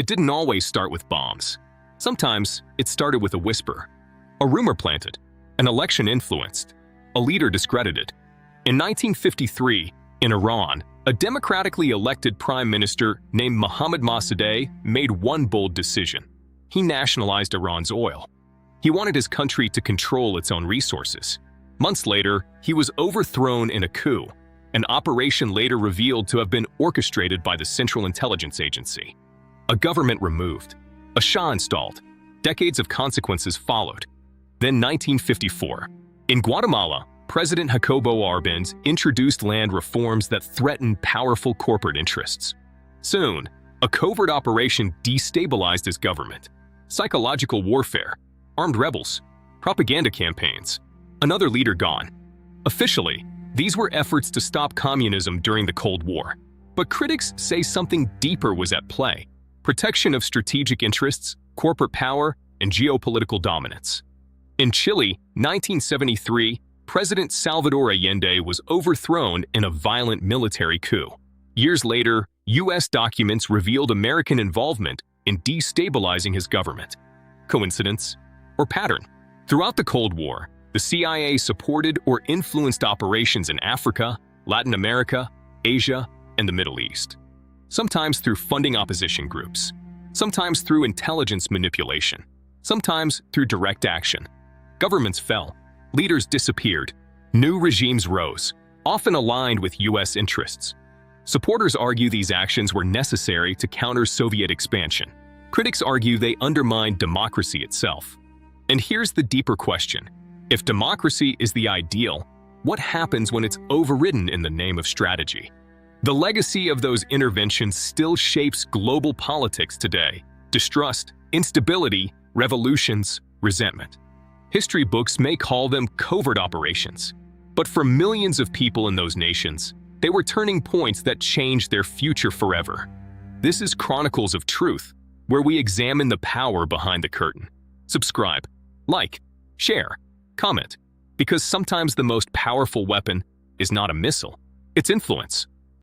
It didn't always start with bombs. Sometimes it started with a whisper, a rumor planted, an election influenced, a leader discredited. In 1953, in Iran, a democratically elected prime minister named Mohammad Mossadegh made one bold decision. He nationalized Iran's oil. He wanted his country to control its own resources. Months later, he was overthrown in a coup, an operation later revealed to have been orchestrated by the Central Intelligence Agency. A government removed, a Shah installed. Decades of consequences followed. Then 1954. In Guatemala, President Jacobo Arbenz introduced land reforms that threatened powerful corporate interests. Soon, a covert operation destabilized his government. Psychological warfare, armed rebels, propaganda campaigns, another leader gone. Officially, these were efforts to stop communism during the Cold War. But critics say something deeper was at play: protection of strategic interests, corporate power, and geopolitical dominance. In Chile, 1973, President Salvador Allende was overthrown in a violent military coup. Years later, U.S. documents revealed American involvement in destabilizing his government. Coincidence or pattern? Throughout the Cold War, the CIA supported or influenced operations in Africa, Latin America, Asia, and the Middle East. Sometimes through funding opposition groups, sometimes through intelligence manipulation, sometimes through direct action. Governments fell, leaders disappeared, new regimes rose, often aligned with U.S. interests. Supporters argue these actions were necessary to counter Soviet expansion. Critics argue they undermined democracy itself. And here's the deeper question. If democracy is the ideal, what happens when it's overridden in the name of strategy? The legacy of those interventions still shapes global politics today: distrust, instability, revolutions, resentment. History books may call them covert operations, but for millions of people in those nations, they were turning points that changed their future forever. This is Chronicles of Truth, where we examine the power behind the curtain. Subscribe, like, share, comment, because sometimes the most powerful weapon is not a missile, it's influence.